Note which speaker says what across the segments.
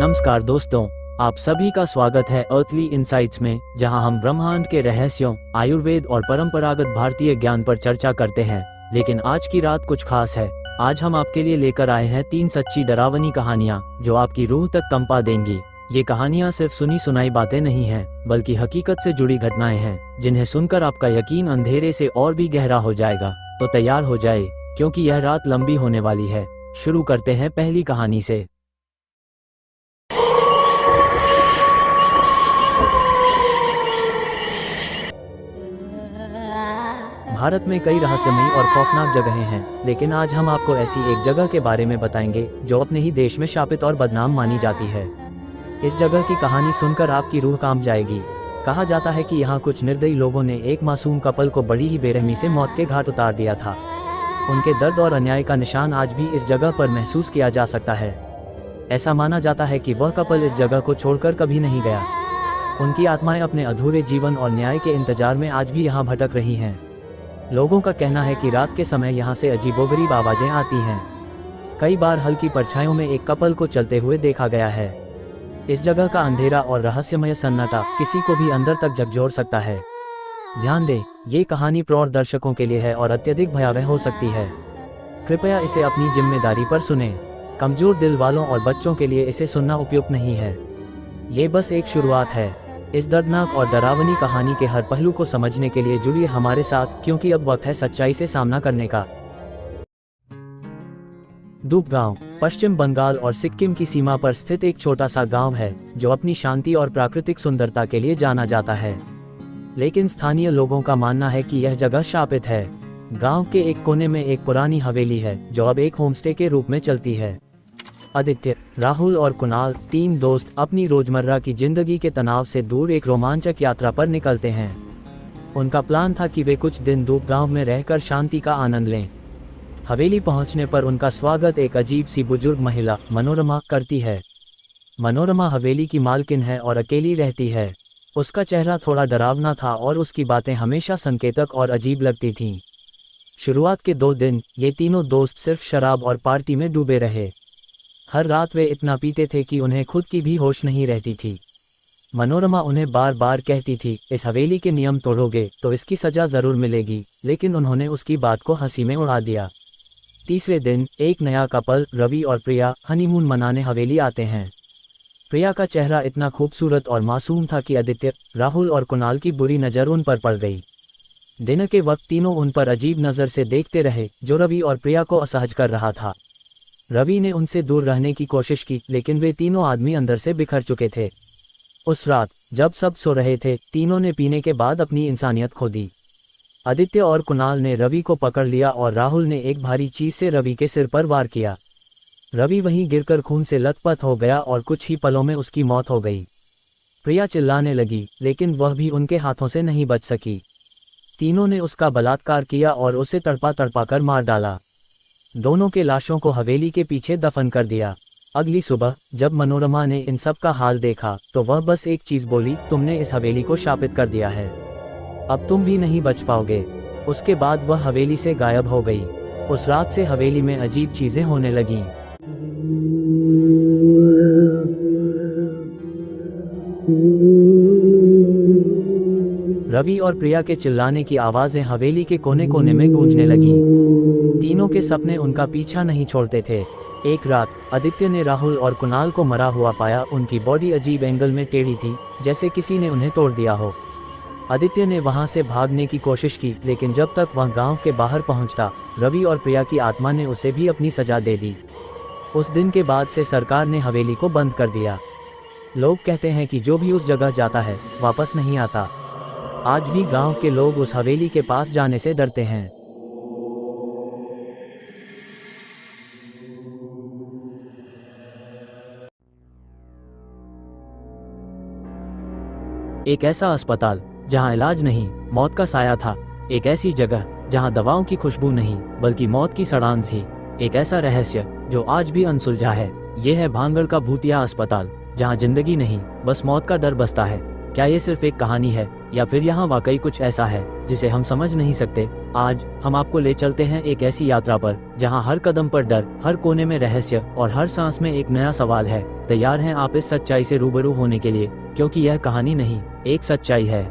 Speaker 1: नमस्कार दोस्तों, आप सभी का स्वागत है अर्थली इनसाइट्स में, जहां हम ब्रह्मांड के रहस्यों, आयुर्वेद और परंपरागत भारतीय ज्ञान पर चर्चा करते हैं। लेकिन आज की रात कुछ खास है। आज हम आपके लिए लेकर आए हैं 3 सच्ची डरावनी कहानियां जो आपकी रूह तक कंपा देंगी। ये कहानियां सिर्फ सुनी सुनाई बातें नहीं हैं, बल्कि हकीकत से जुड़ी घटनाएं हैं, जिन्हें सुनकर आपका यकीन अंधेरे से और भी गहरा हो जाएगा। तो तैयार हो जाए, क्योंकि यह रात लंबी होने वाली है। शुरू करते हैं पहली कहानी से। भारत में कई रहस्यमयी और खौफनाक जगहें हैं, लेकिन आज हम आपको ऐसी एक जगह के बारे में बताएंगे जो अपने ही देश में शापित और बदनाम मानी जाती है। इस जगह की कहानी सुनकर आपकी रूह कांप जाएगी। कहा जाता है कि यहाँ कुछ निर्दयी लोगों ने एक मासूम कपल को बड़ी ही बेरहमी से मौत के घाट उतार दिया था। उनके दर्द और अन्याय का निशान आज भी इस जगह पर महसूस किया जा सकता है। ऐसा माना जाता है कि वह कपल इस जगह को छोड़कर कभी नहीं गया। उनकी आत्माएं अपने अधूरे जीवन और न्याय के इंतजार में आज भी यहाँ भटक रही हैं। लोगों का कहना है कि रात के समय यहाँ से अजीबोगरीब आवाजें आती हैं। कई बार हल्की परछाइयों में एक कपल को चलते हुए देखा गया है। इस जगह का अंधेरा और रहस्यमय सन्नाटा किसी को भी अंदर तक झकझोर सकता है। ध्यान दें, ये कहानी प्रौढ़ दर्शकों के लिए है और अत्यधिक भयावह हो सकती है। कृपया इसे अपनी जिम्मेदारी पर सुनें। कमजोर दिल वालों और बच्चों के लिए इसे सुनना उपयुक्त नहीं है। ये बस एक शुरुआत है। इस दर्दनाक और डरावनी कहानी के हर पहलू को समझने के लिए जुड़िए हमारे साथ, क्योंकि अब वक्त है सच्चाई से सामना करने का। धूप गांव पश्चिम बंगाल और सिक्किम की सीमा पर स्थित एक छोटा सा गांव है, जो अपनी शांति और प्राकृतिक सुंदरता के लिए जाना जाता है। लेकिन स्थानीय लोगों का मानना है कि यह जगह शापित है। गांव के एक कोने में एक पुरानी हवेली है, जो अब एक होमस्टे के रूप में चलती है। आदित्य, राहुल और कुणाल, 3 दोस्त अपनी रोजमर्रा की जिंदगी के तनाव से दूर एक रोमांचक यात्रा पर निकलते हैं। उनका प्लान था कि वे कुछ दिन धूप गांव में रहकर शांति का आनंद लें। हवेली पहुंचने पर उनका स्वागत एक अजीब सी बुजुर्ग महिला मनोरमा करती है। मनोरमा हवेली की मालकिन है और अकेली रहती है। उसका चेहरा थोड़ा डरावना था और उसकी बातें हमेशा संकेतक और अजीब लगती थीं। शुरुआत के 2 दिन ये तीनों दोस्त सिर्फ शराब और पार्टी में डूबे रहे। हर रात वे इतना पीते थे कि उन्हें खुद की भी होश नहीं रहती थी। मनोरमा उन्हें बार बार कहती थी, इस हवेली के नियम तोड़ोगे तो इसकी सजा जरूर मिलेगी, लेकिन उन्होंने उसकी बात को हंसी में उड़ा दिया। तीसरे दिन एक नया कपल रवि और प्रिया हनीमून मनाने हवेली आते हैं। प्रिया का चेहरा इतना खूबसूरत और मासूम था कि आदित्य, राहुल और कुणाल की बुरी नज़र उन पर पड़ गई। दिन के वक्त तीनों उन पर अजीब नज़र से देखते रहे, जो रवि और प्रिया को असहज कर रहा था। रवि ने उनसे दूर रहने की कोशिश की, लेकिन वे तीनों आदमी अंदर से बिखर चुके थे। उस रात जब सब सो रहे थे, तीनों ने पीने के बाद अपनी इंसानियत खो दी। आदित्य और कुणाल ने रवि को पकड़ लिया और राहुल ने एक भारी चीज से रवि के सिर पर वार किया। रवि वहीं गिरकर खून से लथपथ हो गया और कुछ ही पलों में उसकी मौत हो गई। प्रिया चिल्लाने लगी, लेकिन वह भी उनके हाथों से नहीं बच सकी। तीनों ने उसका बलात्कार किया और उसे तड़पा तड़पा कर मार डाला। दोनों के लाशों को हवेली के पीछे दफन कर दिया। अगली सुबह जब मनोरमा ने इन सब का हाल देखा, तो वह बस एक चीज बोली, तुमने इस हवेली को शापित कर दिया है, अब तुम भी नहीं बच पाओगे। उसके बाद वह हवेली से गायब हो गई। उस रात से हवेली में अजीब चीजें होने लगीं। रवि और प्रिया के चिल्लाने की आवाजें हवेली के कोने कोने में गूंजने लगीं। तीनों के सपने उनका पीछा नहीं छोड़ते थे। एक रात आदित्य ने राहुल और कुणाल को मरा हुआ पाया। उनकी बॉडी अजीब एंगल में टेढ़ी थी, जैसे किसी ने उन्हें तोड़ दिया हो। आदित्य ने वहां से भागने की कोशिश की, लेकिन जब तक वह गांव के बाहर पहुंचता, रवि और प्रिया की आत्मा ने उसे भी अपनी सजा दे दी। उस दिन के बाद से सरकार ने हवेली को बंद कर दिया। लोग कहते हैं कि जो भी उस जगह जाता है वापस नहीं आता। आज भी गांव के लोग उस हवेली के पास जाने से डरते हैं। एक ऐसा अस्पताल जहां इलाज नहीं, मौत का साया था। एक ऐसी जगह जहां दवाओं की खुशबू नहीं, बल्कि मौत की सड़ान थी। एक ऐसा रहस्य जो आज भी अनसुलझा है। यह है भांगड़ का भूतिया अस्पताल, जहां जिंदगी नहीं, बस मौत का डर बसता है। क्या ये सिर्फ एक कहानी है, या फिर यहाँ वाकई कुछ ऐसा है जिसे हम समझ नहीं सकते? आज हम आपको ले चलते हैं एक ऐसी यात्रा पर, जहाँ हर कदम पर डर, हर कोने में रहस्य और हर सांस में एक नया सवाल है। तैयार हैं आप इस सच्चाई से रूबरू होने के लिए, क्योंकि यह कहानी नहीं, एक सच्चाई है।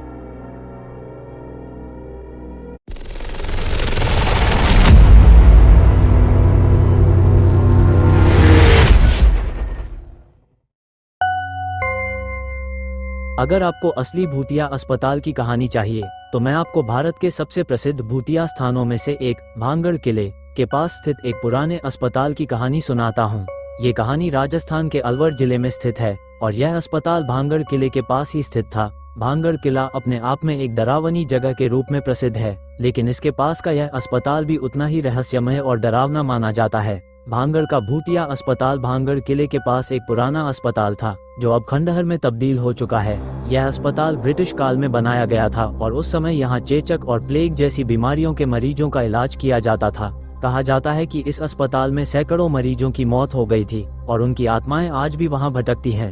Speaker 1: अगर आपको असली भूतिया अस्पताल की कहानी चाहिए तो मैं आपको भारत के सबसे प्रसिद्ध भूतिया स्थानों में से एक भांगड़ किले के पास स्थित एक पुराने अस्पताल की कहानी सुनाता हूँ। ये कहानी राजस्थान के अलवर जिले में स्थित है और यह अस्पताल भांगड़ किले के पास ही स्थित था। भांगड़ किला अपने आप में एक डरावनी जगह के रूप में प्रसिद्ध है, लेकिन इसके पास का यह अस्पताल भी उतना ही रहस्यमय और डरावना माना जाता है। भांगड़ का भूतिया अस्पताल भांगड़ किले के पास एक पुराना अस्पताल था जो अब खंडहर में तब्दील हो चुका है। यह अस्पताल ब्रिटिश काल में बनाया गया था और उस समय यहाँ चेचक और प्लेग जैसी बीमारियों के मरीजों का इलाज किया जाता था। कहा जाता है कि इस अस्पताल में सैकड़ों मरीजों की मौत हो गई थी और उनकी आत्माएं आज भी वहां भटकती हैं।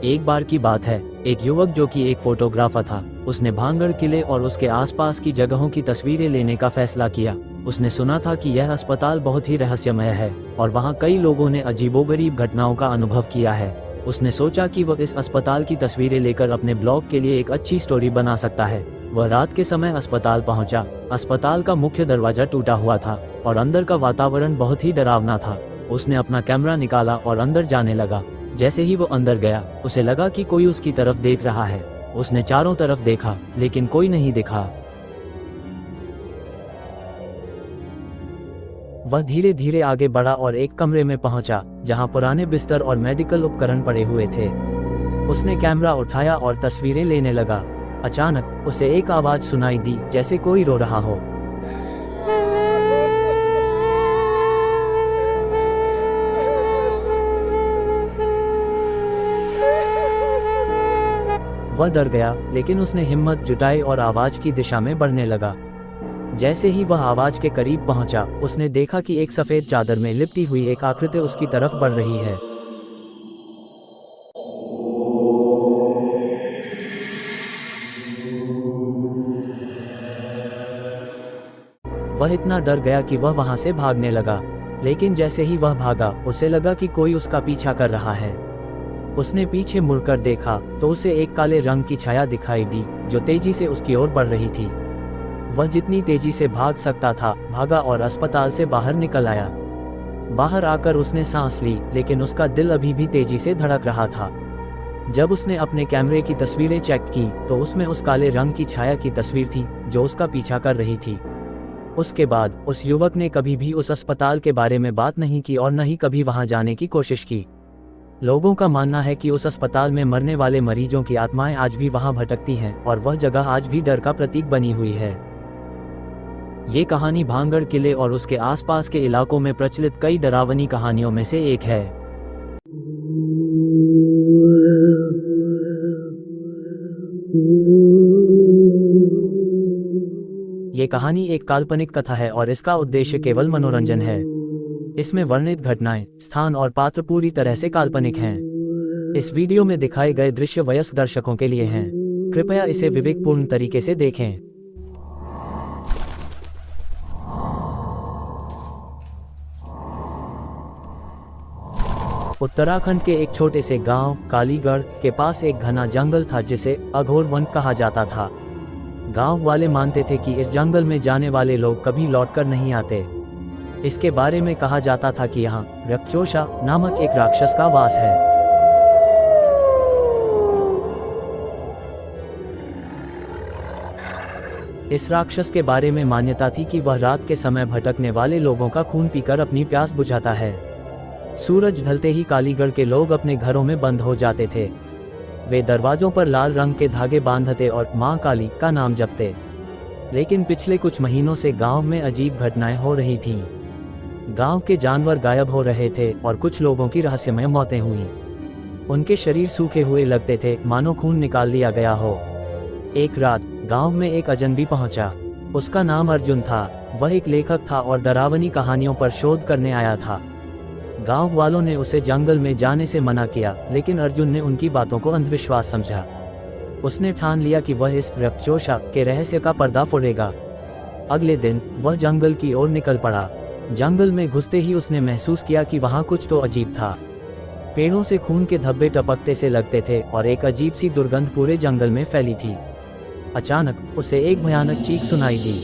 Speaker 1: एक बार की बात है, एक युवक जो कि एक फोटोग्राफर था, उसने भांगड़ किले और उसके आसपास की जगहों की तस्वीरें लेने का फैसला किया। उसने सुना था कि यह अस्पताल बहुत ही रहस्यमय है और वहां कई लोगों ने अजीबोगरीब घटनाओं का अनुभव किया है। उसने सोचा कि वह इस अस्पताल की तस्वीरें लेकर अपने ब्लॉग के लिए एक अच्छी स्टोरी बना सकता है। वह रात के समय अस्पताल पहुंचा। अस्पताल का मुख्य दरवाजा टूटा हुआ था और अंदर का वातावरण बहुत ही डरावना था। उसने अपना कैमरा निकाला और अंदर जाने लगा। जैसे ही वो अंदर गया, उसे लगा कि कोई उसकी तरफ देख रहा है। उसने चारों तरफ देखा, लेकिन कोई नहीं दिखा। वह धीरे धीरे आगे बढ़ा और एक कमरे में पहुंचा जहां पुराने बिस्तर और मेडिकल उपकरण पड़े हुए थे। उसने कैमरा उठाया और तस्वीरें लेने लगा। अचानक उसे एक आवाज सुनाई दी, जैसे कोई रो रहा हो। वह डर गया, लेकिन उसने हिम्मत जुटाई और आवाज की दिशा में बढ़ने लगा। जैसे ही वह आवाज के करीब पहुंचा, उसने देखा कि एक सफेद चादर में लिपटी हुई एक आकृति उसकी तरफ बढ़ रही है। वह इतना डर गया कि वह वहां से भागने लगा, लेकिन जैसे ही वह भागा, उसे लगा कि कोई उसका पीछा कर रहा है। उसने पीछे मुड़कर देखा तो उसे एक काले रंग की छाया दिखाई दी जो तेजी से उसकी ओर बढ़ रही थी। वह जितनी तेजी से भाग सकता था भागा और अस्पताल से बाहर निकल आया। बाहर आकर उसने सांस ली, लेकिन उसका दिल अभी भी तेजी से धड़क रहा था। जब उसने अपने कैमरे की तस्वीरें चेक की तो उसमें उस काले रंग की छाया की तस्वीर थी जो उसका पीछा कर रही थी। उसके बाद उस युवक ने कभी भी उस अस्पताल के बारे में बात नहीं की और न ही कभी वहां जाने की कोशिश की। लोगों का मानना है कि उस अस्पताल में मरने वाले मरीजों की आत्माएं आज भी वहां भटकती हैं और वह जगह आज भी डर का प्रतीक बनी हुई है। ये कहानी भांगड़ किले और उसके आसपास के इलाकों में प्रचलित कई डरावनी कहानियों में से एक है। ये कहानी एक काल्पनिक कथा है और इसका उद्देश्य केवल मनोरंजन है। इसमें वर्णित घटनाएं, स्थान और पात्र पूरी तरह से काल्पनिक हैं। इस वीडियो में दिखाए गए दृश्य वयस्क दर्शकों के लिए हैं। कृपया इसे विवेकपूर्ण तरीके से देखें। उत्तराखंड के एक छोटे से गांव कालीगढ़ के पास एक घना जंगल था जिसे अघोर वन कहा जाता था। गांव वाले मानते थे कि इस जंगल में जाने वाले लोग कभी लौटकर नहीं आते। इसके बारे में कहा जाता था कि यहाँ रक्षोषा नामक एक राक्षस का वास है। इस राक्षस के बारे में मान्यता थी कि वह रात के समय भटकने वाले लोगों का खून पीकर अपनी प्यास बुझाता है। सूरज ढलते ही कालीगढ़ के लोग अपने घरों में बंद हो जाते थे। वे दरवाजों पर लाल रंग के धागे बांधते और मां काली का नाम जपते। लेकिन पिछले कुछ महीनों से गांव में अजीब घटनाएं हो रही थीं। गांव के जानवर गायब हो रहे थे और कुछ लोगों की रहस्यमय मौतें हुई। उनके शरीर सूखे हुए लगते थे, मानो खून निकाल लिया गया हो। एक रात गांव में एक अजनबी पहुंचा। उसका नाम अर्जुन था। वह एक लेखक था और डरावनी कहानियों पर शोध करने आया था। गांव वालों ने उसे जंगल में जाने से मना किया, लेकिन अर्जुन ने उनकी बातों को अंधविश्वास समझा। उसने ठान लिया कि वह इस रक्षोषा के रहस्य का पर्दा फोड़ेगा। अगले दिन वह जंगल की ओर निकल पड़ा। जंगल में घुसते ही उसने महसूस किया कि वहाँ कुछ तो अजीब था। पेड़ों से खून के धब्बे टपकते से लगते थे और एक अजीब सी दुर्गंध पूरे जंगल में फैली थी। अचानक उसे एक भयानक चीख सुनाई दी।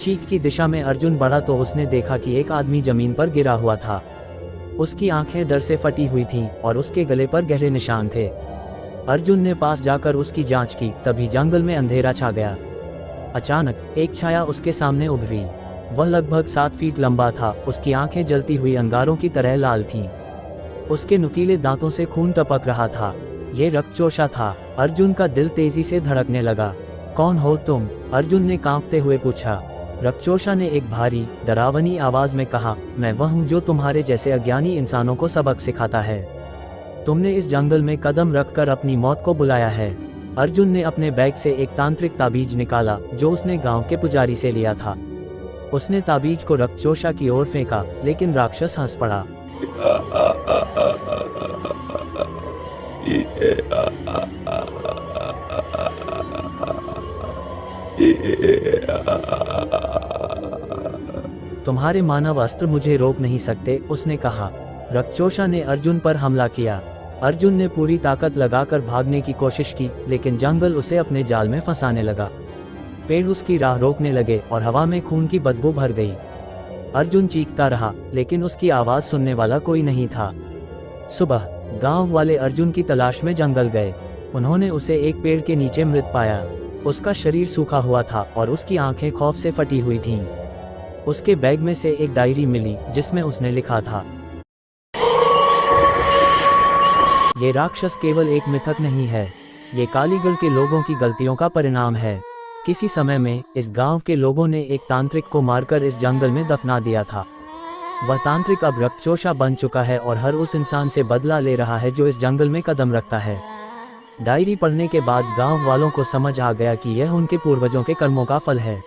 Speaker 1: चीख की दिशा में अर्जुन बढ़ा तो उसने देखा कि एक आदमी जमीन पर गिरा हुआ था। उसकी आंखें डर से फटी हुई थीं और उसके गले पर गहरे निशान थे। अर्जुन ने पास जाकर उसकी जांच की, तभी जंगल में अंधेरा छा गया। अचानक एक छाया उसके सामने उभरी। वह लगभग 7 फीट लंबा था। उसकी आंखें जलती हुई अंगारों की तरह लाल थीं। उसके नुकीले दांतों से खून टपक रहा था। ये रक्तचोषा था। अर्जुन का दिल तेजी से धड़कने लगा। कौन हो तुम? अर्जुन ने कांपते हुए पूछा। रक्तचोषा ने एक भारी, डरावनी आवाज में कहा, मैं वह हूँ जो तुम्हारे जैसे अज्ञानी इंसानों को सबक सिखाता है। तुमने इस जंगल में कदम रखकर अपनी मौत को बुलाया है। अर्जुन ने अपने बैग से एक तांत्रिक ताबीज निकाला जो उसने गांव के पुजारी से लिया था। उसने ताबीज को रक्तचोषा की ओर फेंका, लेकिन राक्षस हंस पड़ा। तुम्हारे मानव अस्त्र मुझे रोक नहीं सकते, उसने कहा। रक्तचोषा ने अर्जुन पर हमला किया। अर्जुन ने पूरी ताकत लगाकर भागने की कोशिश की, लेकिन जंगल उसे अपने जाल में फंसाने लगा। पेड़ उसकी राह रोकने लगे और हवा में खून की बदबू भर गई। अर्जुन चीखता रहा, लेकिन उसकी आवाज़ सुनने वाला कोई नहीं था। सुबह गांव वाले अर्जुन की तलाश में जंगल गए। उन्होंने उसे एक पेड़ के नीचे मृत पाया। उसका शरीर सूखा हुआ था और उसकी आंखें खौफ से फटी हुई थीं। उसके बैग में से एक डायरी मिली जिसमें उसने लिखा था, ये राक्षस केवल एक मिथक नहीं है, ये कालीगढ़ के लोगों की गलतियों का परिणाम है। किसी समय में इस गांव के लोगों ने एक तांत्रिक को मारकर इस जंगल में दफना दिया था। वह तांत्रिक अब रक्तचोषा बन चुका है और हर उस इंसान से बदला ले रहा है जो इस जंगल में कदम रखता है। डायरी पढ़ने के बाद गांव वालों को समझ आ गया कि यह उनके पूर्वजों के कर्मों का फल है।